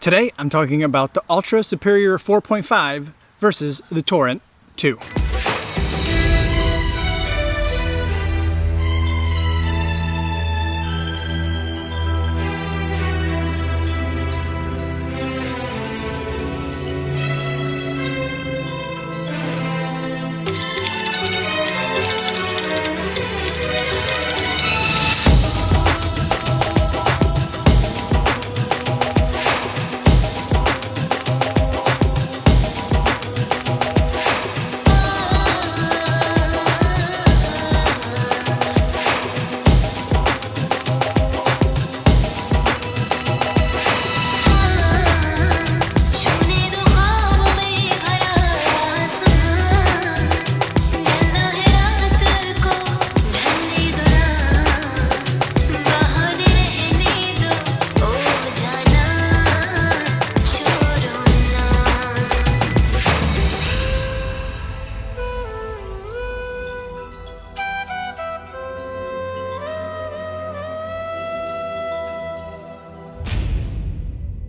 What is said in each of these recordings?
Today, I'm talking about the Altra Superior 4.5 versus the Torrent 2.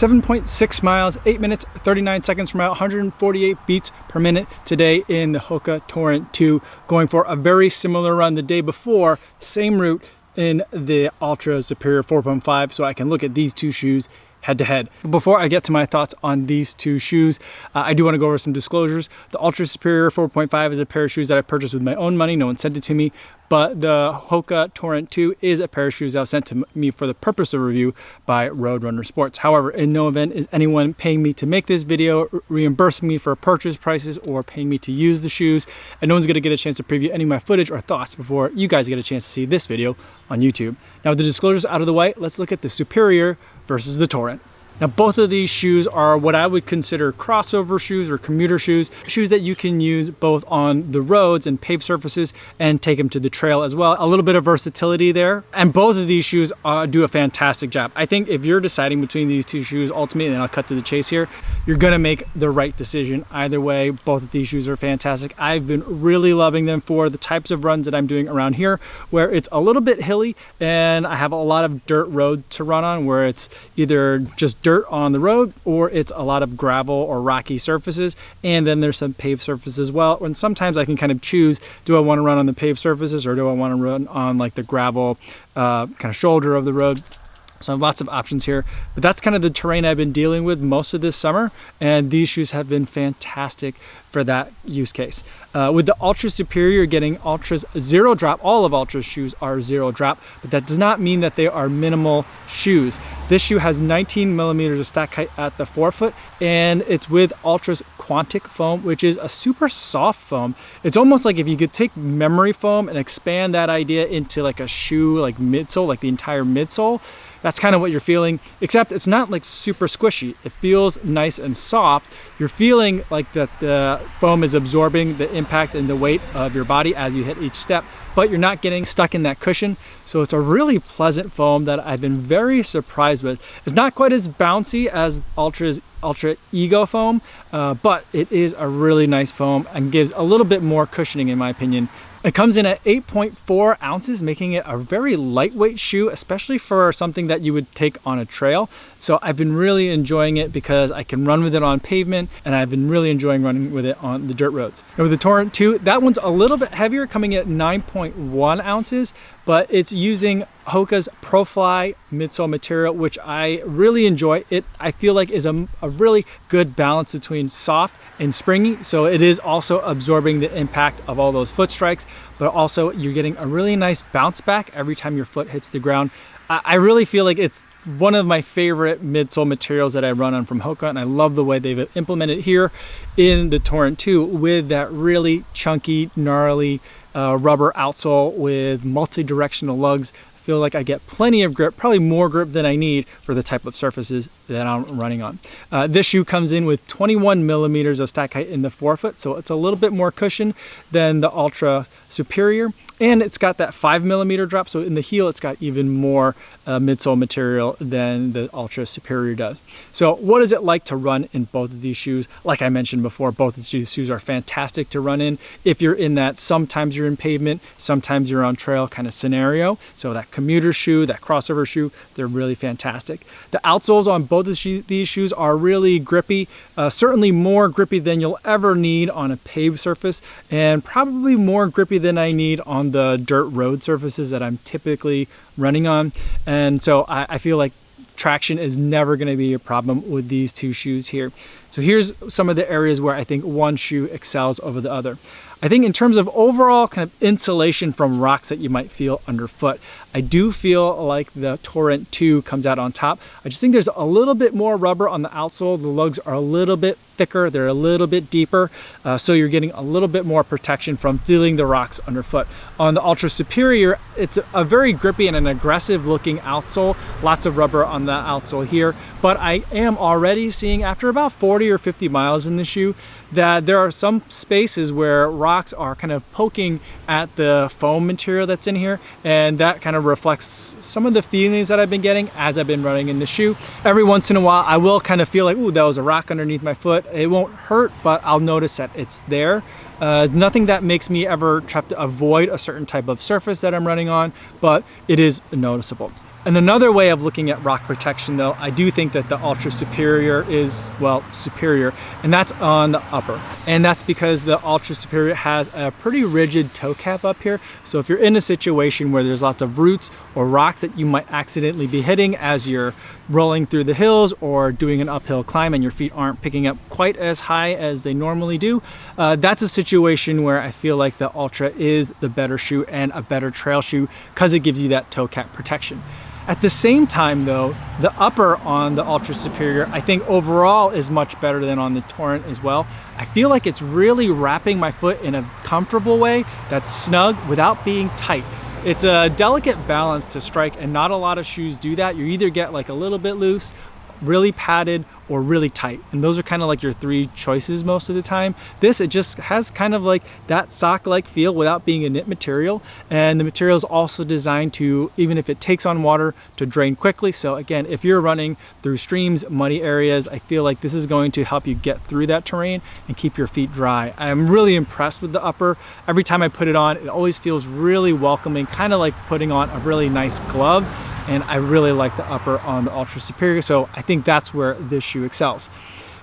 .6 miles, 8 minutes, 39 seconds from out, 148 beats per minute today in the Hoka Torrent 2, going for a very similar run the day before, same route in the Altra Superior 4.5, so I can look at these two shoes head to head. Before I get to my thoughts on these two shoes, I do want to go over some disclosures. The Altra Superior 4.5 is a pair of shoes that I purchased with my own money. No one sent it to me. But the Hoka Torrent 2 is a pair of shoes that was sent to me for the purpose of review by Roadrunner Sports. However, in no event is anyone paying me to make this video, reimbursing me for purchase prices, or paying me to use the shoes. And no one's going to get a chance to preview any of my footage or thoughts before you guys get a chance to see this video on YouTube. Now, with the disclosures out of the way, let's look at the Superior versus the Torrent. Now, both of these shoes are what I would consider crossover shoes or commuter shoes, shoes that you can use both on the roads and paved surfaces and take them to the trail as well. A little bit of versatility there. And both of these shoes do a fantastic job. I think if you're deciding between these two shoes, ultimately, and I'll cut to the chase here, you're gonna make the right decision. Either way, both of these shoes are fantastic. I've been really loving them for the types of runs that I'm doing around here, where it's a little bit hilly and I have a lot of dirt road to run on, where it's either just dirt on the road or it's a lot of gravel or rocky surfaces, and then there's some paved surfaces as well. And sometimes I can kind of choose, do I want to run on the paved surfaces or do I want to run on like the gravel kind of shoulder of the road? So I have lots of options here, but that's kind of the terrain I've been dealing with most of this summer, and these shoes have been fantastic for that use case. With the Altra Superior, you're getting Altra's zero drop. All of Altra's shoes are zero drop, but that does not mean that they are minimal shoes. This shoe has 19 millimeters of stack height at the forefoot, and it's with Altra's Quantic foam, which is a super soft foam. It's almost like if you could take memory foam and expand that idea into like a shoe, like midsole, like the entire midsole. That's kind of what you're feeling, except it's not like super squishy. It feels nice and soft. You're feeling like that the foam is absorbing the impact and the weight of your body as you hit each step, but you're not getting stuck in that cushion. So it's a really pleasant foam that I've been very surprised with. It's not quite as bouncy as Altra's Ultra Ego foam, but it is a really nice foam and gives a little bit more cushioning in my opinion. It comes in at 8.4 ounces, making it a very lightweight shoe, especially for something that you would take on a trail. So I've been really enjoying it because I can run with it on pavement, and I've been really enjoying running with it on the dirt roads. And with the Torrent 2, that one's a little bit heavier, coming in at 9.1 ounces, but it's using Hoka's ProFly midsole material, which I really enjoy. It, I feel like, is a really good balance between soft and springy. So it is also absorbing the impact of all those foot strikes, but also you're getting a really nice bounce back every time your foot hits the ground. I really feel like it's one of my favorite midsole materials that I run on from Hoka, and I love the way they've implemented here in the Torrent 2 with that really chunky, gnarly rubber outsole with multi-directional lugs. I feel like I get plenty of grip, probably more grip than I need for the type of surfaces that I'm running on. This shoe comes in with 21 millimeters of stack height in the forefoot, so it's a little bit more cushion than the Altra Superior. And it's got that 5 millimeter drop, so in the heel it's got even more midsole material than the Altra Superior does. So what is it like to run in both of these shoes? Like I mentioned before, both of these shoes are fantastic to run in if you're in that sometimes you're in pavement, sometimes you're on trail kind of scenario. So that commuter shoe, that crossover shoe, they're really fantastic. The outsoles on both of these shoes are really grippy, certainly more grippy than you'll ever need on a paved surface, and probably more grippy than I need on the dirt road surfaces that I'm typically running on. And so I feel like traction is never going to be a problem with these two shoes here. So here's some of the areas where I think one shoe excels over the other. I think in terms of overall kind of insulation from rocks that you might feel underfoot, I do feel like the Torrent 2 comes out on top. I just think there's a little bit more rubber on the outsole. The lugs are a little bit thicker, they're a little bit deeper, so you're getting a little bit more protection from feeling the rocks underfoot. On the Altra Superior, it's a very grippy and an aggressive looking outsole, lots of rubber on the outsole here, but I am already seeing after about 40 or 50 miles in the shoe that there are some spaces where rocks are kind of poking at the foam material that's in here, and that kind of reflects some of the feelings that I've been getting as I've been running in the shoe. Every once in a while I will kind of feel like, ooh, that was a rock underneath my foot. It won't hurt, but I'll notice that it's there. Nothing that makes me ever try to avoid a certain type of surface that I'm running on, but it is noticeable. And another way of looking at rock protection though, I do think that the Altra Superior is, well, superior, and that's on the upper. And that's because the Altra Superior has a pretty rigid toe cap up here. So if you're in a situation where there's lots of roots or rocks that you might accidentally be hitting as you're rolling through the hills or doing an uphill climb and your feet aren't picking up quite as high as they normally do, that's a situation where I feel like the Altra is the better shoe and a better trail shoe because it gives you that toe cap protection. At the same time though, the upper on the Altra Superior I think overall is much better than on the Torrent as well. I feel like it's really wrapping my foot in a comfortable way that's snug without being tight. It's a delicate balance to strike, and not a lot of shoes do that. You either get like a little bit loose, really padded, or really tight, and those are kind of like your three choices most of the time. This, it just has kind of like that sock-like feel without being a knit material, and the material is also designed to, even if it takes on water, to drain quickly. So again, if you're running through streams, muddy areas, I feel like this is going to help you get through that terrain and keep your feet dry. I'm really impressed with the upper. Every time I put it on, it always feels really welcoming, kind of like putting on a really nice glove. And I really like the upper on the Altra Superior, so I think that's where this shoe excels.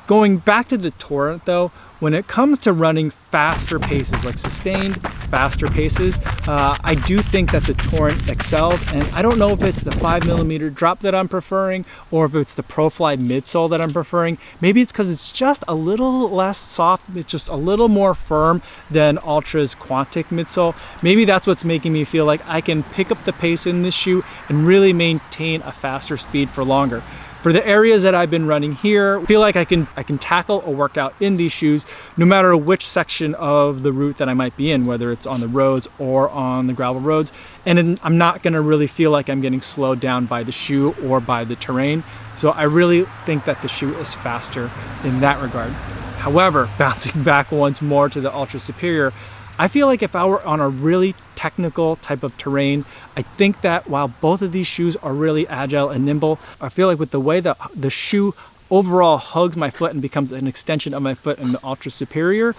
Going back to the Torrent though, when it comes to running faster paces, like sustained faster paces, I do think that the Torrent excels, and I don't know if it's the 5mm drop that I'm preferring or if it's the ProFly midsole that I'm preferring. Maybe it's because it's just a little less soft, it's just a little more firm than Altra's Quantic midsole. Maybe that's what's making me feel like I can pick up the pace in this shoe and really maintain a faster speed for longer. For the areas that I've been running here, I feel like I can tackle a workout in these shoes no matter which section of the route that I might be in, whether it's on the roads or on the gravel roads, and I'm not going to really feel like I'm getting slowed down by the shoe or by the terrain. So I really think that the shoe is faster in that regard. However, bouncing back once more to the Altra Superior, I feel like if I were on a really technical type of terrain, I think that while both of these shoes are really agile and nimble, I feel like with the way that the shoe overall hugs my foot and becomes an extension of my foot in the Altra Superior,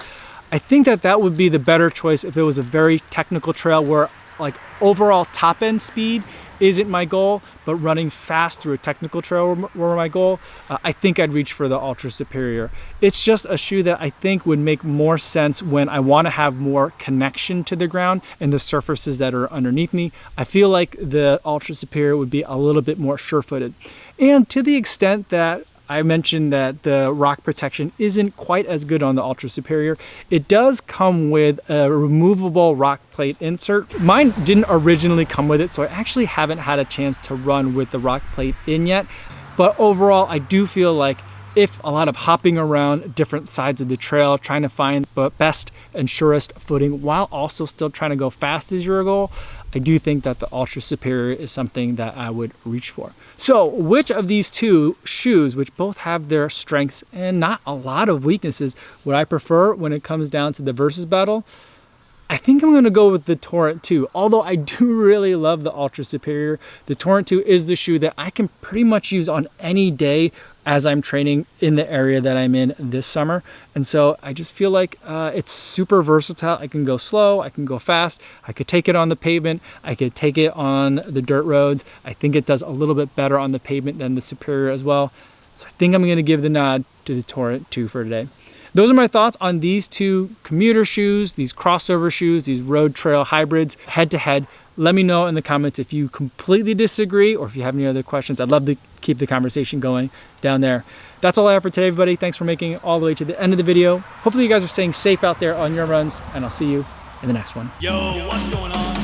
I think that that would be the better choice if it was a very technical trail where like overall top end speed isn't my goal, but running fast through a technical trail were my goal. I think I'd reach for the Altra Superior. It's just a shoe that I think would make more sense when I want to have more connection to the ground and the surfaces that are underneath me. I feel like the Altra Superior would be a little bit more sure-footed. And to the extent that I mentioned that the rock protection isn't quite as good on the Altra Superior, it does come with a removable rock plate insert. Mine didn't originally come with it, so I actually haven't had a chance to run with the rock plate in yet. But overall, I do feel like if a lot of hopping around different sides of the trail, trying to find the best and surest footing while also still trying to go fast is your goal, I do think that the Altra Superior is something that I would reach for. So which of these two shoes, which both have their strengths and not a lot of weaknesses, would I prefer when it comes down to the versus battle? I think I'm going to go with the Torrent 2. Although I do really love the Altra Superior, the Torrent 2 is the shoe that I can pretty much use on any day as I'm training in the area that I'm in this summer. And so I just feel like it's super versatile. I can go slow, I can go fast, I could take it on the pavement, I could take it on the dirt roads. I think it does a little bit better on the pavement than the Superior as well. So I think I'm gonna give the nod to the Torrent 2 for today. Those are my thoughts on these two commuter shoes, these crossover shoes, these road trail hybrids head to head. Let me know in the comments if you completely disagree or if you have any other questions. I'd love to keep the conversation going down there. That's all I have for today, everybody. Thanks for making it all the way to the end of the video. Hopefully you guys are staying safe out there on your runs, and I'll see you in the next one. Yo, what's going on?